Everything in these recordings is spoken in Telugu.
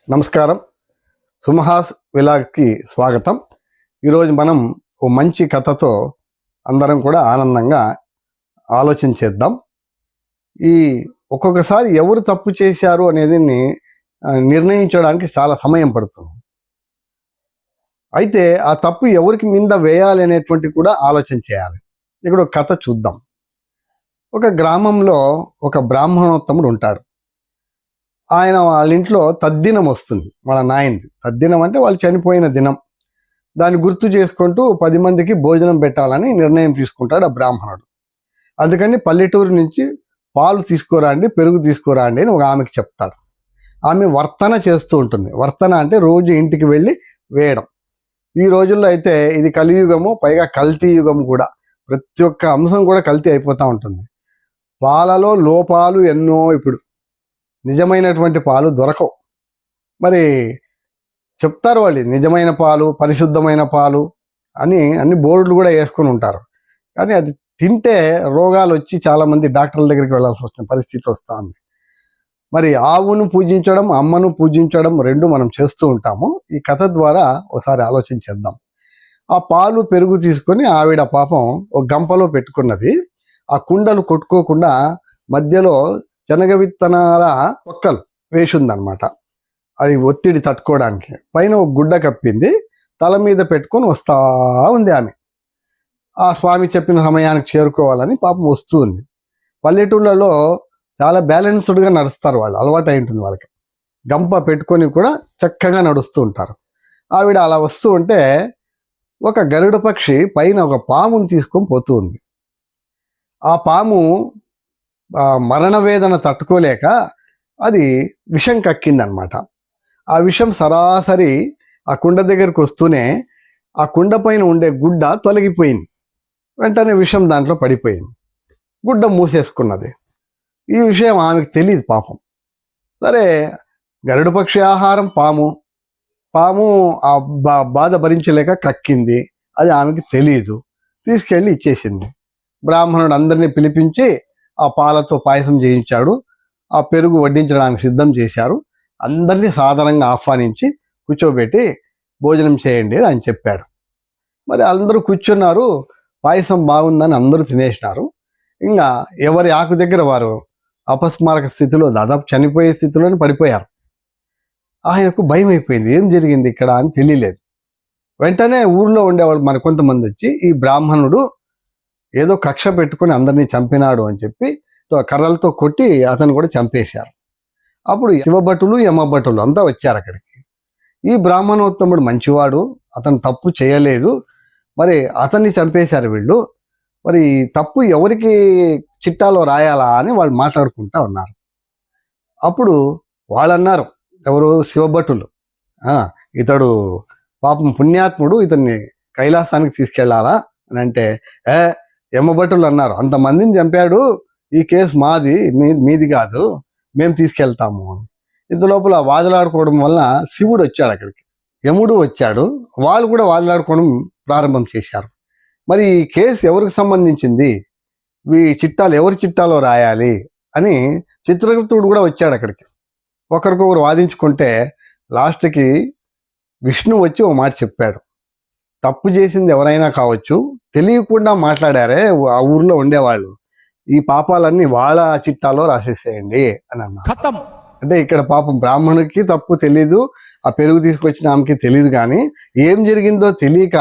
నమస్కారం. సుమహాస్ విలాగ్కి స్వాగతం. ఈరోజు మనం ఓ మంచి కథతో అందరం కూడా ఆనందంగా ఆలోచించేద్దాం. ఈ ఒక్కొక్కసారి ఎవరు తప్పు చేశారు అనేది నిర్ణయించడానికి చాలా సమయం పడుతుంది. అయితే ఆ తప్పు ఎవరికి మీద వేయాలి అనేటువంటి కూడా ఆలోచన చేయాలి. ఇక్కడ ఒక కథ చూద్దాం. ఒక గ్రామంలో ఒక బ్రాహ్మణోత్తముడు ఉంటాడు. ఆయన వాళ్ళ ఇంట్లో తద్దినం వస్తుంది, వాళ్ళ నాయనది. తద్దినం అంటే వాళ్ళు చనిపోయిన దినం. దాన్ని గుర్తు చేసుకుంటూ 10 మందికి భోజనం పెట్టాలని నిర్ణయం తీసుకుంటాడు ఆ బ్రాహ్మణుడు. అందుకని పల్లెటూరు నుంచి పాలు తీసుకురండి, పెరుగు తీసుకురండి అని ఒక ఆమెకి చెప్తాడు. ఆమె వర్తన చేస్తూ ఉంటుంది. వర్తన అంటే రోజు ఇంటికి వెళ్ళి వేయడం. ఈ రోజుల్లో అయితే ఇది కలియుగము, పైగా కల్తీ యుగం కూడా. ప్రతి ఒక్క అంశం కూడా కల్తీ అయిపోతూ ఉంటుంది. పాలలో లోపాలు ఎన్నో. ఇప్పుడు నిజమైనటువంటి పాలు దొరకవు. మరి చెప్తారు వాళ్ళు నిజమైన పాలు, పరిశుద్ధమైన పాలు అని అన్ని బోర్డులు కూడా వేసుకొని ఉంటారు. కానీ అది తింటే రోగాలు వచ్చి చాలామంది డాక్టర్ల దగ్గరికి వెళ్ళాల్సి వస్తున్న పరిస్థితి వస్తుంది. మరి ఆవును పూజించడం, అమ్మను పూజించడం రెండు మనం చేస్తూ ఉంటాము. ఈ కథ ద్వారా ఒకసారి ఆలోచించేద్దాం. ఆ పాలు పెరుగు తీసుకొని ఆవిడ పాపం ఒక గంపలో పెట్టుకున్నది. ఆ కుండలు కొట్టుకోకుండా మధ్యలో శనగ విత్తనాల పొక్కలు వేసిందనమాట. అది ఒత్తిడి తట్టుకోవడానికి. పైన ఒక గుడ్డ కప్పింది, తల మీద పెట్టుకొని వస్తూ ఉంది ఆమె. ఆ స్వామి చెప్పిన సమయానికి చేరుకోవాలని పాపం వస్తూ ఉంది. పల్లెటూళ్ళలో చాలా బ్యాలెన్స్డ్గా నడుస్తారు వాళ్ళు, అలవాటు అయి ఉంటుంది వాళ్ళకి. గంప పెట్టుకొని కూడా చక్కగా నడుస్తూ ఉంటారు. ఆవిడ అలా వస్తూ ఉంటే ఒక గరుడ పక్షి పైన ఒక పాముని తీసుకొని పోతూ ఉంది. ఆ పాము మరణ వేదన తట్టుకోలేక అది విషం కక్కిందనమాట. ఆ విషం సరాసరి ఆ కుండ దగ్గరికి వస్తూనే ఆ కుండ పైన ఉండే గుడ్డ తొలగిపోయింది. వెంటనే విషం దాంట్లో పడిపోయింది. గుడ్డ మూసేసుకున్నది. ఈ విషయం ఆమెకు తెలియదు పాపం. సరే, గరుడ పక్షి ఆహారం పాము. పాము ఆ బాధ భరించలేక కక్కింది. అది ఆమెకి తెలియదు. తీసుకెళ్ళి ఇచ్చేసింది. బ్రాహ్మణుడు అందరినీ పిలిపించి ఆ పాలతో పాయసం చేయించాడు. ఆ పెరుగు వడ్డించడానికి సిద్ధం చేశారు. అందరినీ సాధారణంగా ఆహ్వానించి కూర్చోబెట్టి భోజనం చేయండి అని చెప్పాడు. మరి అందరూ కూర్చున్నారు. పాయసం బాగుందని అందరూ తినేసినారు. ఇంకా ఎవరి ఆకు దగ్గర వారు అపస్మారక స్థితిలో, దాదాపు చనిపోయే స్థితిలోనే పడిపోయారు. ఆయనకు భయం అయిపోయింది. ఏం జరిగింది ఇక్కడ అని తెలియలేదు. వెంటనే ఊర్లో ఉండేవాళ్ళు మరి కొంతమంది వచ్చి ఈ బ్రాహ్మణుడు ఏదో కక్ష పెట్టుకుని అందరినీ చంపినాడు అని చెప్పి కర్రలతో కొట్టి అతను కూడా చంపేశారు. అప్పుడు శివభటులు, యమభటులు అంతా వచ్చారు అక్కడికి. ఈ బ్రాహ్మణోత్తముడు మంచివాడు, అతను తప్పు చేయలేదు, మరి అతన్ని చంపేశారు వీళ్ళు. మరి తప్పు ఎవరికి చిట్టాలో రాయాలా అని వాళ్ళు మాట్లాడుకుంటా ఉన్నారు. అప్పుడు వాళ్ళన్నారు, ఎవరు, శివభటులు, ఇతడు పాపం పుణ్యాత్ముడు, ఇతన్ని కైలాసానికి తీసుకెళ్లాలా అని అంటే, యమభటులు అన్నారు, అంతమందిని చంపాడు, ఈ కేసు మాది, మీది కాదు, మేము తీసుకెళ్తాము. ఇంత లోపల వాదులాడుకోవడం వల్ల శివుడు వచ్చాడు అక్కడికి, యముడు వచ్చాడు. వాళ్ళు కూడా వాదులాడుకోవడం ప్రారంభం చేశారు. మరి ఈ కేసు ఎవరికి సంబంధించింది, ఈ చిట్టాలు ఎవరి చిట్టాలో రాయాలి అని చిత్రగుప్తుడు కూడా వచ్చాడు అక్కడికి. ఒకరికొకరు వాదించుకుంటే లాస్ట్కి విష్ణు వచ్చి ఓ మాట చెప్పాడు. తప్పు చేసింది ఎవరైనా కావచ్చు, తెలియకుండా మాట్లాడారే ఆ ఊర్లో ఉండేవాళ్ళు, ఈ పాపాలన్నీ వాళ్ళ చిట్టాలో రాసేసేయండి అని అన్నారు. అంటే ఇక్కడ పాపం బ్రాహ్మణుడికి తప్పు తెలీదు, ఆ పెరుగు తీసుకొచ్చిన ఆమెకి తెలియదు, కానీ ఏం జరిగిందో తెలియక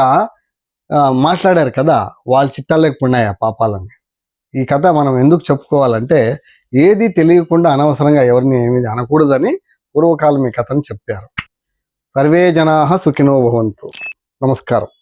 మాట్లాడారు కదా, వాళ్ళ చిట్టాల్లోకి ఉన్నాయి ఆ పాపాలన్నీ. ఈ కథ మనం ఎందుకు చెప్పుకోవాలంటే, ఏది తెలియకుండా అనవసరంగా ఎవరిని ఏమీ అనకూడదని పూర్వకాలం ఈ కథను చెప్పారు. సర్వే జనాః సుఖినో భవంతు. నమస్కారం.